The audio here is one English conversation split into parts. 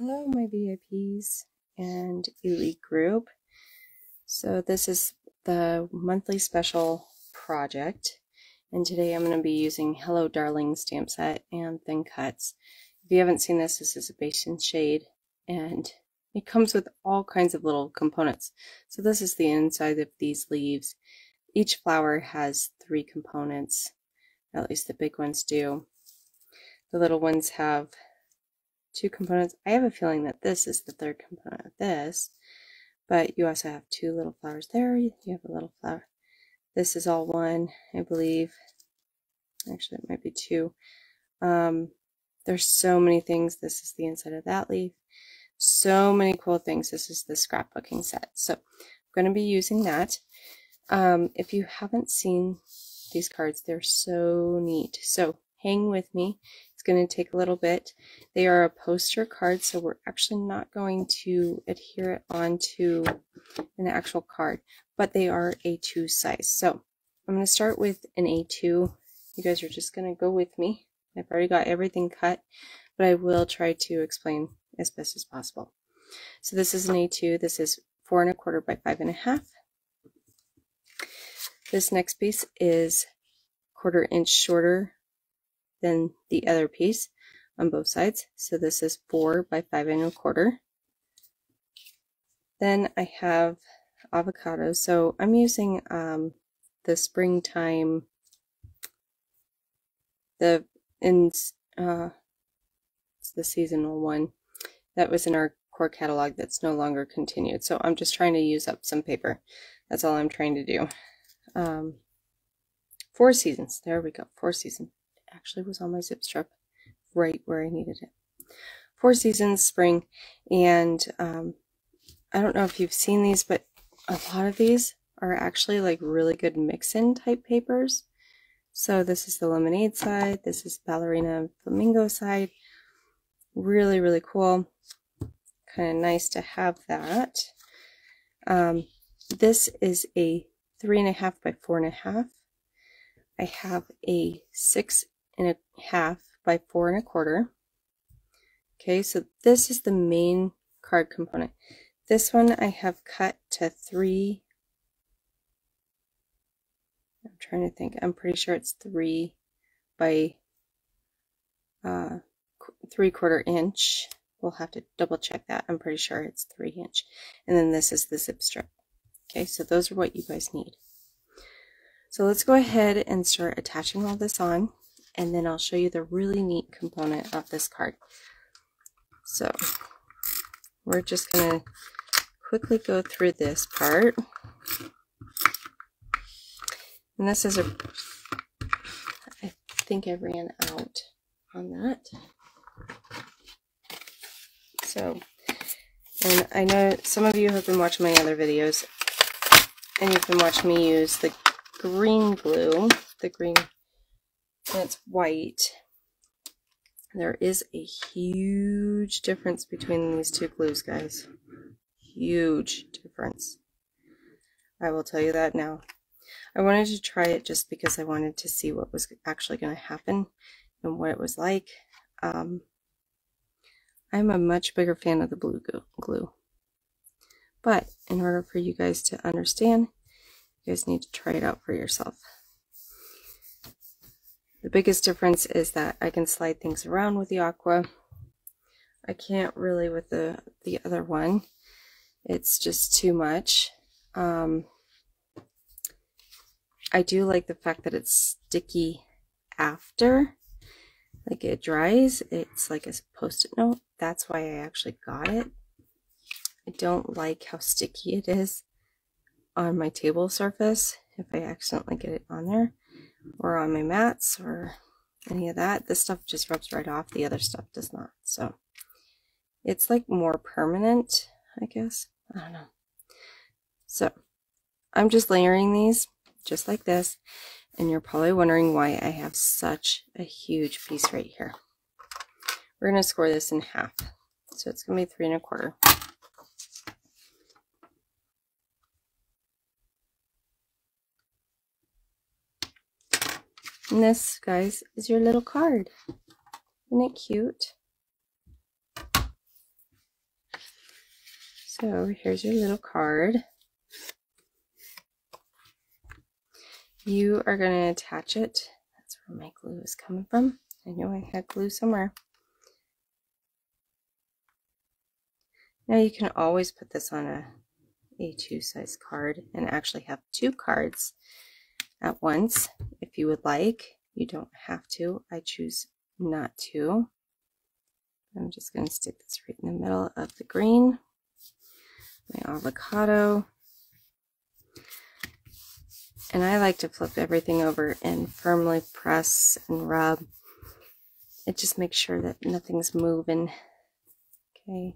Hello, my VIPs and elite group. So this is the monthly special project, and today I'm going to be using Hello Darling stamp set and thin cuts. If you haven't seen this, this is a base and shade, and it comes with all kinds of little components. So this is the inside of these leaves. Each flower has 3 components, at least the big ones do. The little ones have 2 components. I have a feeling that this is the 3rd component of this, but you also have 2 little flowers there. You have a little flower. This is all 1, I believe. Actually, it might be 2. There's so many things. This is the inside of that leaf. So many cool things. This is the scrapbooking set. So I'm going to be using that. If you haven't seen these cards, they're so neat. So hang with me. It's going to take a little bit. They are a poster card, so we're actually not going to adhere it onto an actual card, but they are A2 size. So I'm going to start with an A2. You guys are just going to go with me. I've already got everything cut, but I will try to explain as best as possible. So this is an A2. This is 4 1/4 by 5 1/2. This next piece is 1/4 inch shorter than the other piece on both sides. So this is 4 by 5 1/4. Then I have avocado. So I'm using the springtime, it's the seasonal one that was in our core catalog that's no longer continued. So I'm just trying to use up some paper. That's all I'm trying to do. 4 seasons. There we go. 4 seasons. It actually was on my zip strip right where I needed it. 4 seasons, spring, and I don't know if you've seen these, but a lot of these are actually like really good mix-in type papers. So this is the lemonade side. This is ballerina flamingo side. Really, really cool. Kind of nice to have that. This is a 3 1/2 by 4 1/2. I have a 6 1/2 by 4 1/4. Okay, so this is the main card component. This one I have cut to 3. I'm trying to think. I'm pretty sure it's 3 by 3/4 inch. We'll have to double check that. I'm pretty sure it's 3 inch. And then this is the zip strip. Okay, so those are what you guys need. So let's go ahead and start attaching all this on, and then I'll show you the really neat component of this card. So we're just going to quickly go through this part. And this is I think I ran out on that. So, and I know some of you have been watching my other videos, and you've been watching me use the green glue, and it's white. There is a huge difference between these 2 glues, guys. Huge difference. I will tell you that now. I wanted to try it just because I wanted to see what was actually going to happen and what it was like. I'm a much bigger fan of the blue glue. But in order for you guys to understand, you guys need to try it out for yourself. The biggest difference is that I can slide things around with the aqua. I can't really with the other one. It's just too much. I do like the fact that it's sticky after. Like it dries. It's like a post-it note. That's why I actually got it. I don't like how sticky it is on my table surface if I accidentally get it on there, or on my mats or any of that. This stuff just rubs right off. The other stuff does not. So it's like more permanent, I guess. I don't know. So I'm just layering these just like this, and you're probably wondering why I have such a huge piece right here. We're going to score this in half. So it's going to be 3 1/4. And this, guys, is your little card. Isn't it cute? So here's your little card. You are going to attach it. That's where my glue is coming from. I knew I had glue somewhere. Now you can always put this on a A2 size card and actually have 2 cards at once if you would like. You don't have to. I choose not to. I'm just going to stick this right in the middle of the green, my avocado. And I like to flip everything over and firmly press and rub. It just makes sure that nothing's moving. Okay,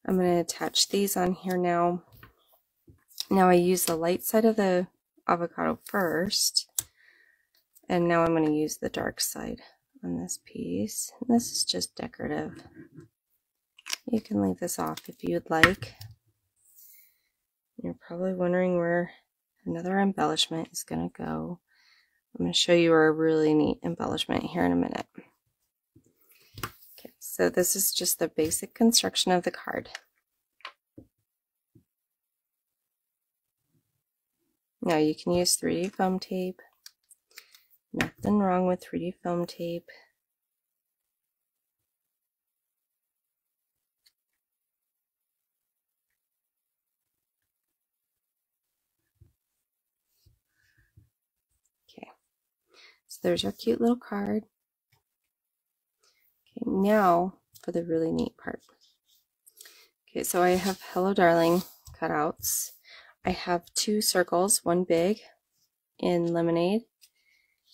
I'm going to attach these on here now. Now I use the light side of the avocado first, and now I'm going to use the dark side on this piece. And this is just decorative. You can leave this off if you'd like. You're probably wondering where another embellishment is going to go. I'm going to show you a really neat embellishment here in a minute. Okay, so this is just the basic construction of the card. Now you can use 3D foam tape. Nothing wrong with 3D foam tape. Okay, so there's our cute little card. Okay, now for the really neat part. Okay, so I have Hello Darling cutouts. I have 2 circles, one big in lemonade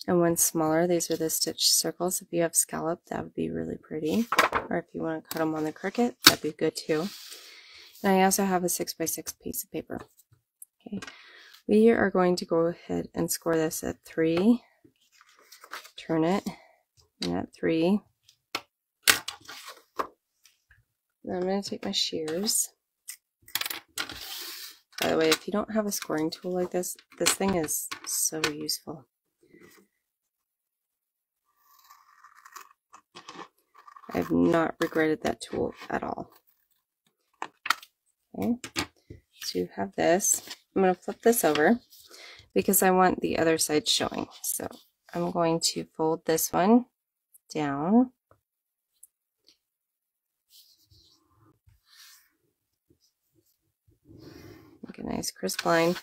and one smaller. These are the stitched circles. If you have scallop, that would be really pretty. Or if you want to cut them on the Cricut, that'd be good too. And I also have a 6x6 piece of paper. Okay, we are going to go ahead and score this at 3. Turn it, and at 3. Now I'm going to take my shears. By the way, if you don't have a scoring tool like this, this thing is so useful. I've not regretted that tool at all. Okay, so you have this. I'm going to flip this over because I want the other side showing. So I'm going to fold this one down. Make a nice crisp line.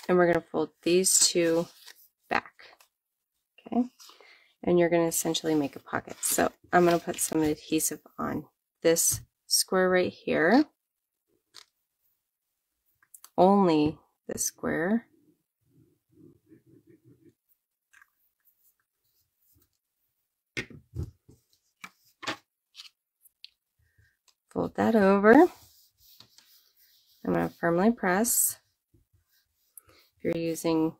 And we're going to fold these 2 back. Okay, and you're going to essentially make a pocket. So I'm going to put some adhesive on this square right here. Only this square. Fold that over. I'm going to firmly press. If you're using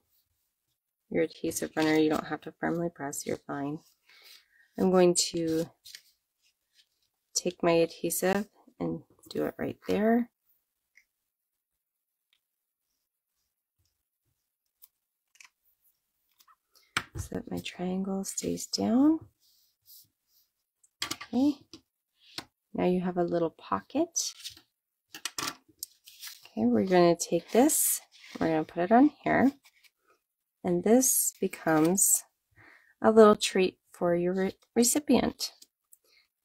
your adhesive runner, you don't have to firmly press, you're fine. I'm going to take my adhesive and do it right there. So that my triangle stays down. Okay, now you have a little pocket. Okay, we're going to take this, we're going to put it on here, and this becomes a little treat for your recipient.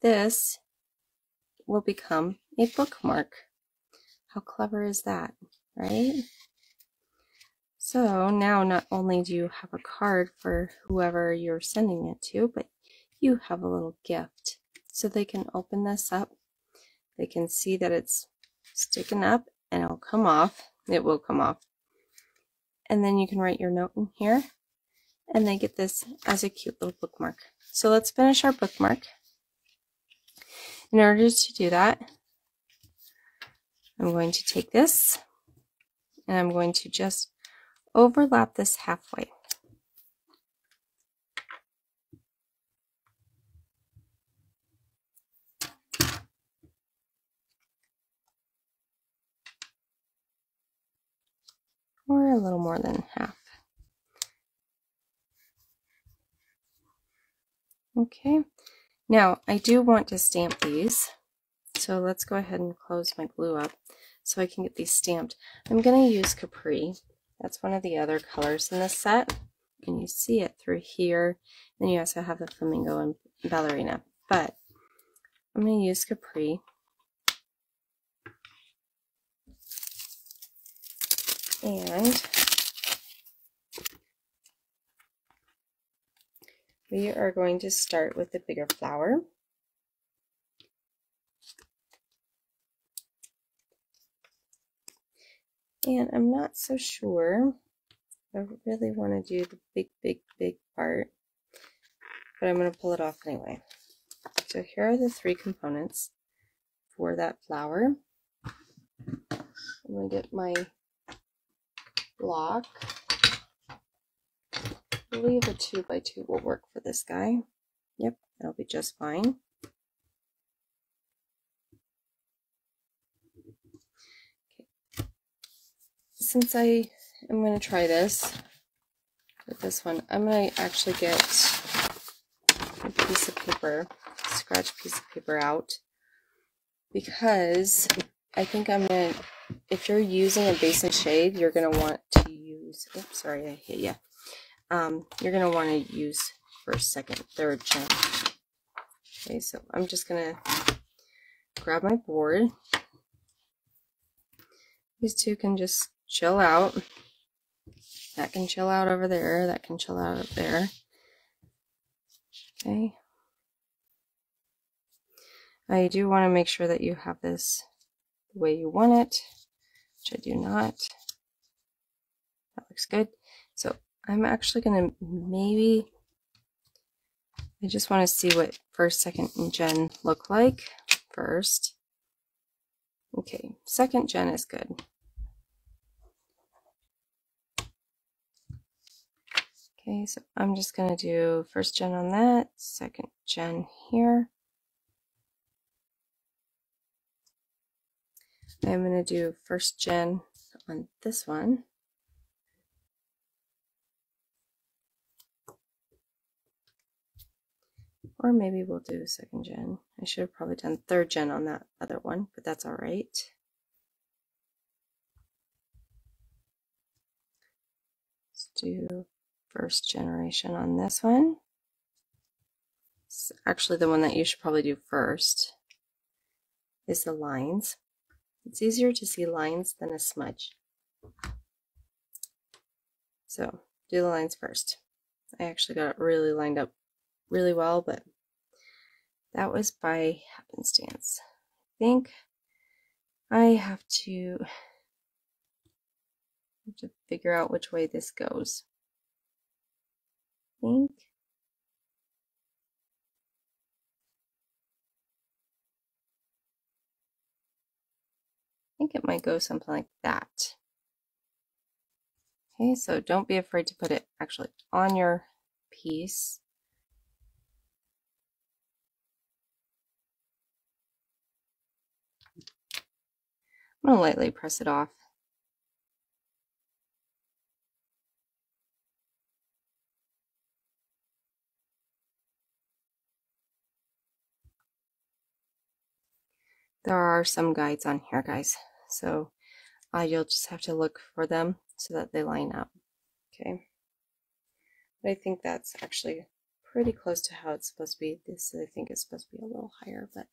This will become a bookmark. How clever is that, right? So now not only do you have a card for whoever you're sending it to, but you have a little gift. So they can open this up, they can see that it's sticking up and it'll come off. It will come off. And then you can write your note in here and they get this as a cute little bookmark. So let's finish our bookmark. In order to do that, I'm going to take this and I'm going to just overlap this halfway. Or a little more than half. Okay, Now, I do want to stamp these, so let's go ahead and close my glue up so I can get these stamped. I'm going to use Capri. That's one of the other colors in this set, and you see it through here. Then you also have the Flamingo and Ballerina, but I'm going to use Capri. And we are going to start with the bigger flower. And I'm not so sure I really want to do the big part, but I'm going to pull it off anyway. So here are the 3 components for that flower. I'm going to get my block. I believe a 2x2 will work for this guy. Yep, that'll be just fine. Okay. Since I am going to try this with this one, I'm going to actually get a piece of paper, scratch piece of paper out, because I think I'm going to, if you're using a base and shade, you're going to want to use, oops, sorry, I hit you. You're going to want to use first, second, third gem. Okay, so I'm just going to grab my board. These two can just chill out. That can chill out over there. That can chill out up there. Okay. I do want to make sure that you have this the way you want it, which I do not. That looks good. So I'm actually going to maybe, I just want to see what first, second, and gen look like first. Okay, second gen is good. Okay, so I'm just going to do first gen on that, second gen here. I'm going to do first gen on this one. Or maybe we'll do second gen. I should have probably done third gen on that other one, but that's all right. Let's do first generation on this one. It's actually the one that you should probably do first is the lines. It's easier to see lines than a smudge. So do the lines first. I actually got it really lined up really well, but that was by happenstance. I think I have to figure out which way this goes. I think it might go something like that. Okay, so don't be afraid to put it actually on your piece. I'm going to lightly press it off. There are some guides on here, guys, so you'll just have to look for them so that they line up. Okay, but I think that's actually pretty close to how it's supposed to be. This I think is supposed to be a little higher, but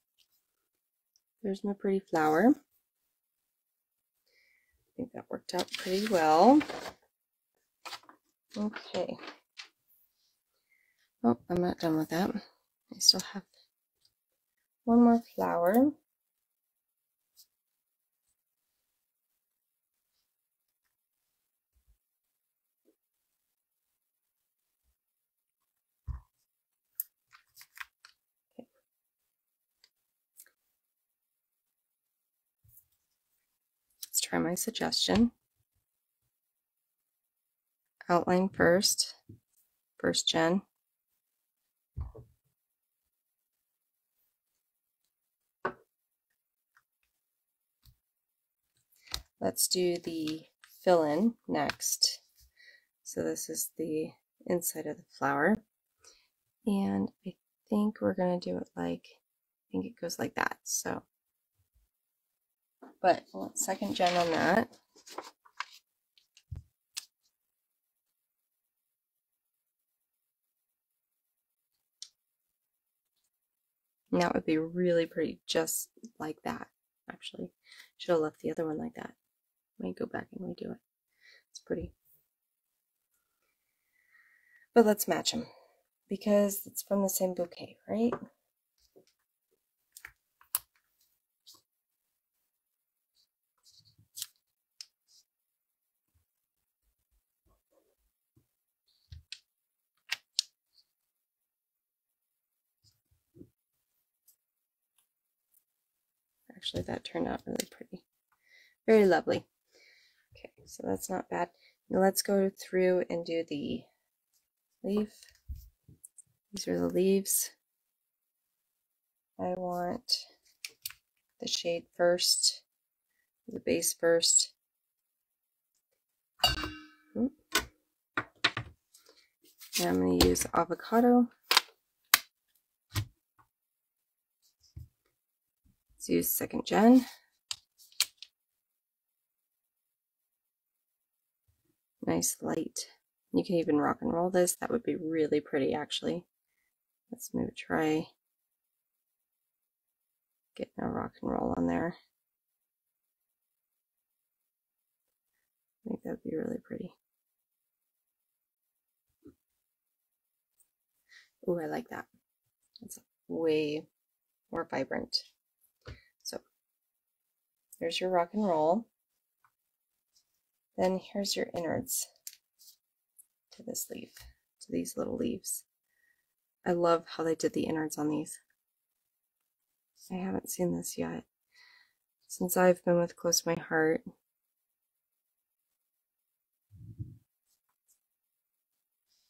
there's my pretty flower. I think that worked out pretty well. Okay. Oh, I'm not done with that. I still have one more flower. Okay. Let's try my suggestion. Outline first, first gen. Let's do the fill-in next. So this is the inside of the flower. And I think we're going to do it like, I think it goes like that. So, but I want second gen on that. And that would be really pretty, just like that, actually. Should have left the other one like that. Let me go back and redo it. It's pretty. But let's match them, because it's from the same bouquet, right? Actually, that turned out really pretty. Very lovely. Okay, so that's not bad. Now let's go through and do the leaf. These are the leaves. I want the shade first, the base first. And I'm going to use avocado. Let's use second gen. Nice light. You can even rock and roll this. That would be really pretty, actually. Let's maybe try getting a rock and roll on there. I think that would be really pretty. Ooh, I like that. It's way more vibrant. So here's your rock and roll. Then here's your innards to this leaf, to these little leaves. I love how they did the innards on these. I haven't seen this yet since I've been with Close to My Heart.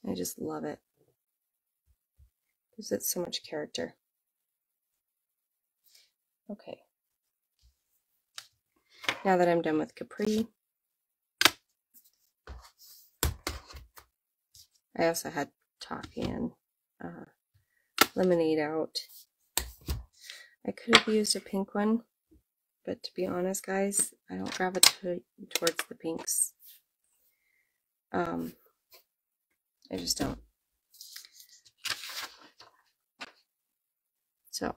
I just love it. Gives it so much character. Okay. Now that I'm done with Capri, I also had toffee and lemonade out. I could have used a pink one, but to be honest, guys, I don't gravitate towards the pinks. I just don't. So,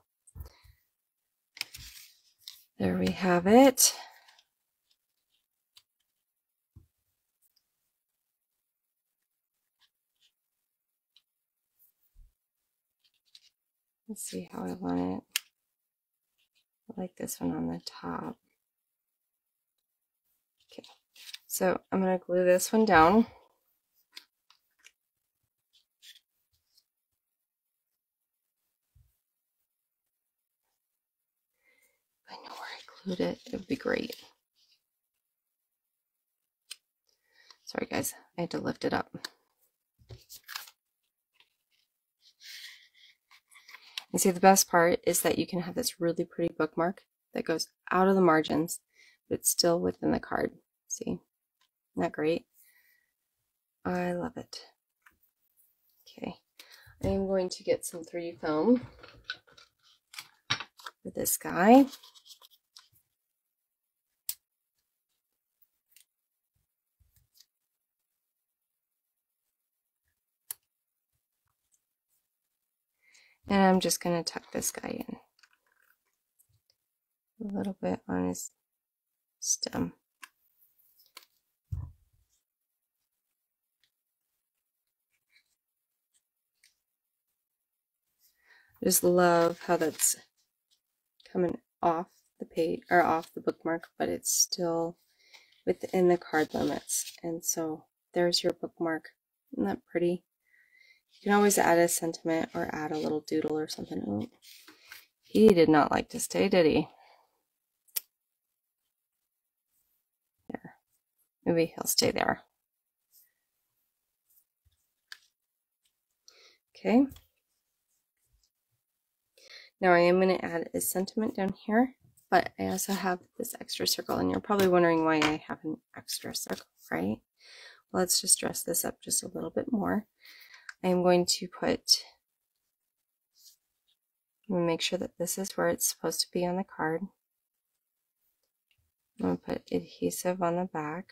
there we have it. Let's see how I want it. I like this one on the top. Okay, so I'm going to glue this one down. If I know where I glued it, it would be great. Sorry guys, I had to lift it up. And see, the best part is that you can have this really pretty bookmark that goes out of the margins, but it's still within the card. See? Isn't that great? I love it. Okay, I am going to get some 3D foam for this guy. And I'm just going to tuck this guy in a little bit on his stem. I just love how that's coming off the page or off the bookmark, but it's still within the card limits. And so there's your bookmark. Isn't that pretty? You can always add a sentiment or add a little doodle or something. Oh, he did not like to stay, did he? There. Maybe he'll stay there. Okay. Now I am going to add a sentiment down here, but I also have this extra circle, and you're probably wondering why I have an extra circle, right? Well, let's just dress this up just a little bit more. I am going to put I'm going to make sure that this is where it's supposed to be on the card. I'm going to put adhesive on the back.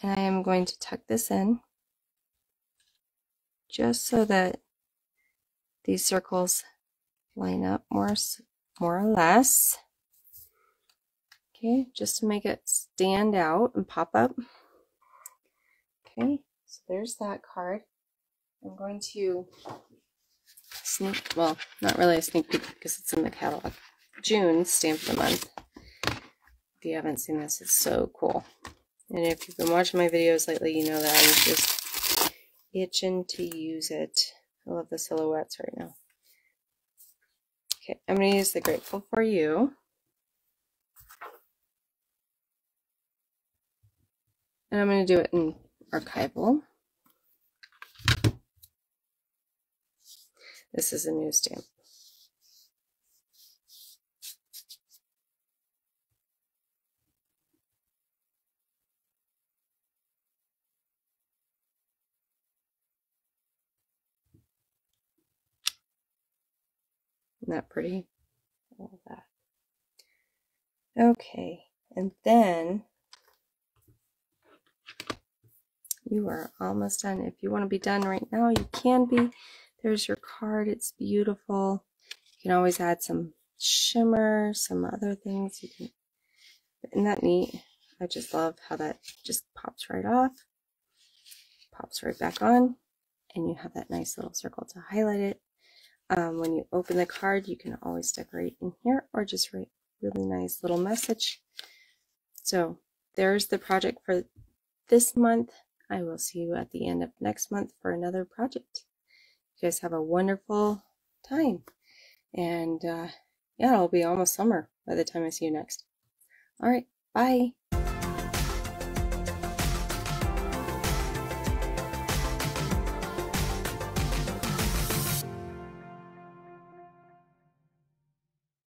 And I am going to tuck this in just so that these circles line up more or less. Okay, just to make it stand out and pop up. Okay, so there's that card. I'm going to sneak, well, not really a sneak peek because it's in the catalog. June stamp of the month. If you haven't seen this, it's so cool. And if you've been watching my videos lately, you know that I'm just itching to use it. I love the silhouettes right now. Okay, I'm going to use the Grateful for You. And I'm going to do it in archival. This is a new stamp. Isn't that pretty? All that. Okay, and then you are almost done. If you want to be done right now, you can be. There's your card. It's beautiful. You can always add some shimmer, some other things. You can. Isn't that neat? I just love how that just pops right off, pops right back on, and you have that nice little circle to highlight it. When you open the card, you can always decorate in here or just write a really nice little message. So there's the project for this month. I will see you at the end of next month for another project. You guys have a wonderful time. And yeah, it'll be almost summer by the time I see you next. All right, bye.